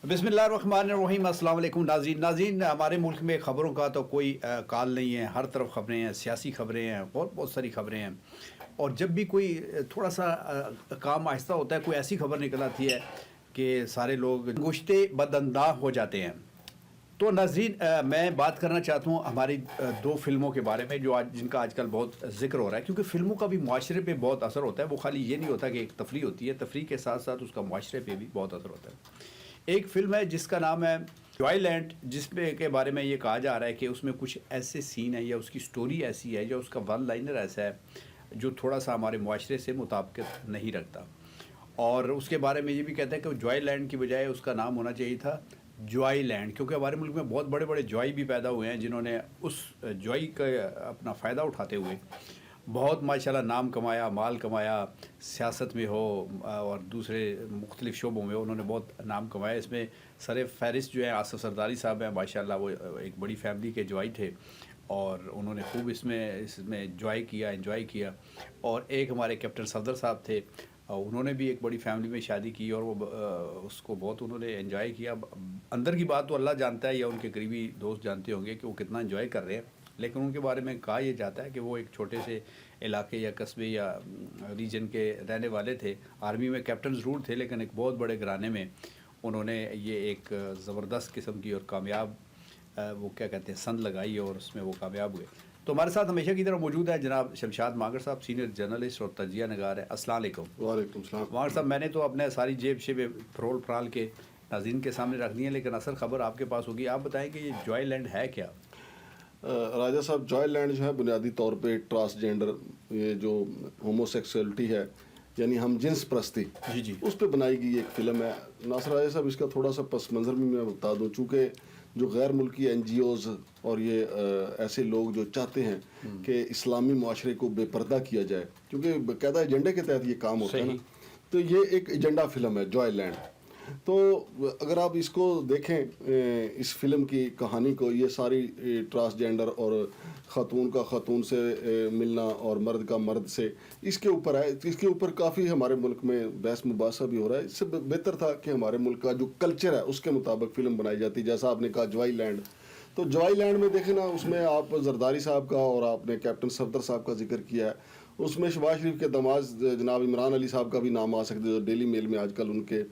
بسم اللہ الرحمن الرحیم۔ السلام علیکم ناظرین ہمارے ملک میں خبروں کا تو کوئی کال نہیں ہے، ہر طرف خبریں ہیں، سیاسی خبریں ہیں، بہت ساری خبریں ہیں، اور جب بھی کوئی تھوڑا سا کام آہستہ ہوتا ہے کوئی ایسی خبر نکل آتی ہے کہ سارے لوگ گشتے بدانداز ہو جاتے ہیں۔ تو ناظرین میں بات کرنا چاہتا ہوں ہماری دو فلموں کے بارے میں جو جن کا آج کل بہت ذکر ہو رہا ہے، کیونکہ فلموں کا بھی معاشرے پہ بہت اثر ہوتا ہے۔ وہ خالی یہ نہیں ہوتا کہ ایک تفریح ہوتی ہے، تفریح کے ساتھ ساتھ اس کا معاشرے پہ بھی بہت اثر ہوتا ہے۔ ایک فلم ہے جس کا نام ہے جوائے لینڈ، جس میں کے بارے میں یہ کہا جا رہا ہے کہ اس میں کچھ ایسے سین ہیں یا اس کی سٹوری ایسی ہے یا اس کا ون لائنر ایسا ہے جو تھوڑا سا ہمارے معاشرے سے مطابقت نہیں رکھتا، اور اس کے بارے میں یہ بھی کہتا ہے کہ جوائے لینڈ کی بجائے اس کا نام ہونا چاہیے تھا جوائی لینڈ، کیونکہ ہمارے ملک میں بہت بڑے بڑے جوائی بھی پیدا ہوئے ہیں جنہوں نے اس جوائی کا اپنا فائدہ اٹھاتے ہوئے بہت ماشاءاللہ نام کمایا، مال کمایا، سیاست میں ہو اور دوسرے مختلف شعبوں میں انہوں نے بہت نام کمایا۔ اس میں سر فہرست جو ہیں آصف سرداری صاحب ہیں، ماشاءاللہ وہ ایک بڑی فیملی کے جوائی تھے اور انہوں نے خوب اس میں انجوائے کیا۔ اور ایک ہمارے کیپٹن صفدر صاحب تھے، انہوں نے بھی ایک بڑی فیملی میں شادی کی اور وہ اس کو بہت انہوں نے انجوائے کیا۔ اندر کی بات تو اللہ جانتا ہے یا ان کے قریبی دوست جانتے ہوں گے کہ وہ کتنا انجوائے کر رہے ہیں، لیکن ان کے بارے میں کہا یہ جاتا ہے کہ وہ ایک چھوٹے سے علاقے یا قصبے یا ریجن کے رہنے والے تھے، آرمی میں کیپٹن ضرور تھے لیکن ایک بہت بڑے گھرانے میں انہوں نے یہ ایک زبردست قسم کی اور کامیاب وہ کیا کہتے ہیں سند لگائی اور اس میں وہ کامیاب ہوئے۔ تو ہمارے ساتھ ہمیشہ کی طرح موجود ہے جناب شمشاد ماگر صاحب، سینئر جرنلسٹ اور تجزیہ نگار ہے۔ السلام علیکم۔ وعلیکم السلام۔ ماگر صاحب میں نے تو اپنے ساری جیب شیب فرول فرال کے ناظرین کے سامنے رکھ دی ہیں، لیکن اصل خبر آپ کے پاس ہوگی۔ آپ بتائیں کہ یہ جوائے لینڈ ہے کیا؟ راجہ صاحب، جوائے لینڈ جو ہے بنیادی طور پہ ٹرانسجینڈر، یہ جو ہومو سیکسولیٹی ہے یعنی ہم جنس پرستی، جی اس پہ بنائی گئی ایک فلم ہے۔ ناصر راجہ صاحب اس کا تھوڑا سا پس منظر بھی میں بتا دوں، چونکہ جو غیر ملکی این جی اوز اور یہ ایسے لوگ جو چاہتے ہیں کہ اسلامی معاشرے کو بے پردہ کیا جائے، کیونکہ باقاعدہ ایجنڈے کے تحت یہ کام ہوتا ہے نا، تو یہ ایک ایجنڈا فلم ہے جوائے لینڈ۔ تو اگر آپ اس کو دیکھیں، اس فلم کی کہانی کو، یہ ساری ٹرانسجینڈر اور خاتون کا خاتون سے ملنا اور مرد کا مرد سے، اس کے اوپر ہے۔ اس کے اوپر کافی ہمارے ملک میں بحث مباحثہ بھی ہو رہا ہے۔ اس سے بہتر تھا کہ ہمارے ملک کا جو کلچر ہے اس کے مطابق فلم بنائی جاتی، جیسا آپ نے کہا جوائی لینڈ۔ تو جوائی لینڈ میں دیکھیں نا، اس میں آپ زرداری صاحب کا اور آپ نے کیپٹن صفدر صاحب کا ذکر کیا ہے، اس میں شہباز شریف کے داماد جناب عمران علی صاحب کا بھی نام آ سکتے، جو ڈیلی میل میں آج کل ان کے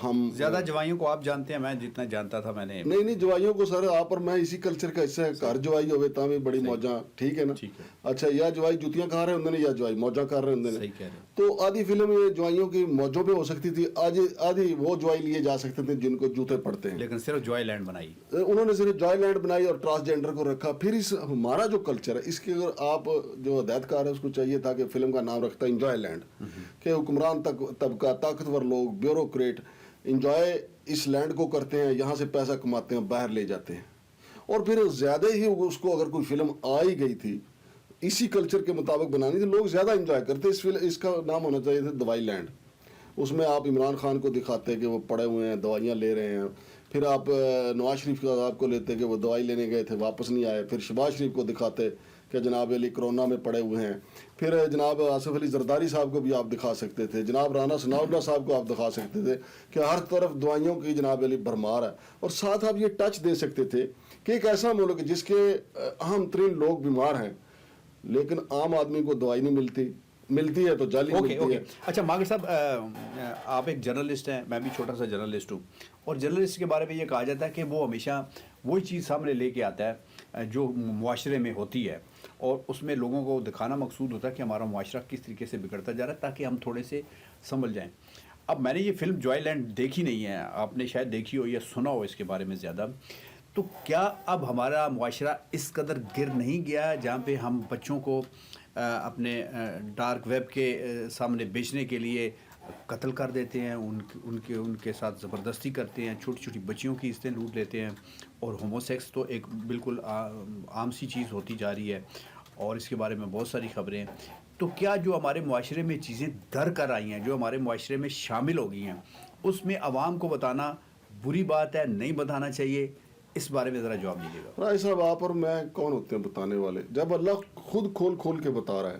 ہم زیادہ جوائیوں کو آپ جانتے ہیں، میں جتنا جانتا تھا میں نے نہیں جوائیوں کو سر آپ اور میں اسی کلچر کا حصہ ہے۔ گھر جوائی ہوئے تاں بھی بڑی موجاں، ٹھیک ہے نا؟ اچھا، یا جوائی جوتیاں کھا رہے ہوندے نے یا جوائی موجاں کر رہے ہوندے نے۔ تو آدھی فلم یہ جوائیوں کی موجوں پہ ہو سکتی تھی، آدھی وہ جوائی لیے جا سکتے تھے جن کو جوتے پڑتے ہیں، لیکن صرف جوائے لینڈ بنائی انہوں نے، صرف جوائے لینڈ بنائی اور ٹرانسجینڈر کو رکھا۔ پھر اس ہمارا جو کلچر ہے اس کے اگر آپ جو ہدایتکار ہے اس کو چاہیے تھا کہ فلم کا نام رکھتا انجوائے لینڈ، کہ حکمران طبقہ، طاقتور لوگ، بیوروکریٹ انجوائے اس لینڈ کو کرتے ہیں، یہاں سے پیسہ کماتے ہیں، باہر لے جاتے ہیں۔ اور پھر زیادہ ہی اس کو اگر کوئی فلم آئی گئی تھی اسی کلچر کے مطابق بنانی تھی، لوگ زیادہ انجوائے کرتے۔ اس کا نام ہونا چاہیے تھا دوائی لینڈ۔ اس میں آپ عمران خان کو دکھاتے کہ وہ پڑے ہوئے ہیں، دوائیاں لے رہے ہیں، پھر آپ نواز شریف کا آپ کو لیتے کہ وہ دوائی لینے گئے تھے واپس نہیں آئے، پھر شہباز شریف کو دکھاتے کہ جناب علی کرونا میں پڑے ہوئے ہیں، پھر جناب آصف علی زرداری صاحب کو بھی آپ دکھا سکتے تھے، جناب رانا ثناء اللہ صاحب کو آپ دکھا سکتے تھے کہ ہر طرف دوائیوں کی جناب علی بھرمار ہے، اور ساتھ آپ یہ ٹچ دے سکتے تھے کہ ایک ایسا ملک جس کے اہم ترین لوگ بیمار ہیں لیکن عام آدمی کو دوائی نہیں ملتی ہے تو جعلی ملتی ہے۔ اچھا ماگر صاحب، آپ ایک جرنلسٹ ہیں، میں بھی چھوٹا سا جرنلسٹ ہوں، اور جرنلسٹ کے بارے میں یہ کہا جاتا ہے کہ وہ ہمیشہ وہی چیز سامنے لے کے آتا ہے جو معاشرے میں ہوتی ہے، اور اس میں لوگوں کو دکھانا مقصود ہوتا ہے کہ ہمارا معاشرہ کس طریقے سے بگڑتا جا رہا ہے تاکہ ہم تھوڑے سے سنبھل جائیں۔ اب میں نے یہ فلم جوائے لینڈ دیکھی نہیں ہے، آپ نے شاید دیکھی ہو یا سنا ہو اس کے بارے میں زیادہ، تو کیا اب ہمارا معاشرہ اس قدر گر نہیں گیا جہاں پہ ہم بچوں کو اپنے ڈارک ویب کے سامنے بیچنے کے لیے قتل کر دیتے ہیں، ان کے ساتھ زبردستی کرتے ہیں، چھوٹی چھوٹی بچیوں کی عزتیں لوٹ لیتے ہیں، اور ہومو سیکس تو ایک بالکل عام سی چیز ہوتی جا رہی ہے، اور اس کے بارے میں بہت ساری خبریں ہیں۔ تو کیا جو ہمارے معاشرے میں چیزیں در کر آئی ہیں، جو ہمارے معاشرے میں شامل ہو گئی ہیں، اس میں عوام کو بتانا بری بات ہے، نہیں بتانا چاہیے؟ اس بارے میں ذرا جواب دیجیے گا۔ رائے صاحب، آپ اور میں کون ہوتے ہیں بتانے والے؟ جب اللہ خود کھول کے بتا رہا ہے،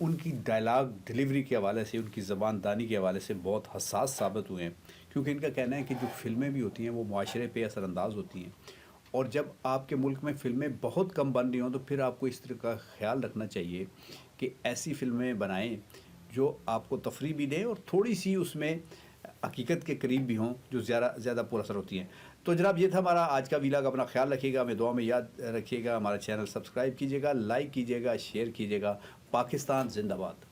ان کی ڈائلاگ ڈلیوری کے حوالے سے، ان کی زبان دانی کے حوالے سے بہت حساس ثابت ہوئے ہیں، کیونکہ ان کا کہنا ہے کہ جو فلمیں بھی ہوتی ہیں وہ معاشرے پہ اثر انداز ہوتی ہیں، اور جب آپ کے ملک میں فلمیں بہت کم بن رہی ہوں تو پھر آپ کو اس طرح کا خیال رکھنا چاہیے کہ ایسی فلمیں بنائیں جو آپ کو تفریح بھی دیں اور تھوڑی سی اس میں حقیقت کے قریب بھی ہوں، جو زیادہ پر اثر ہوتی ہیں۔ تو جناب یہ تھا ہمارا آج کا ویلاگ، اپنا خیال رکھیے گا، ہمیں دعا میں یاد رکھیے گا، ہمارا چینل سبسکرائب کیجیے گا، لائک کیجیے گا، شیئر کیجیے گا۔ پاکستان زندہ باد۔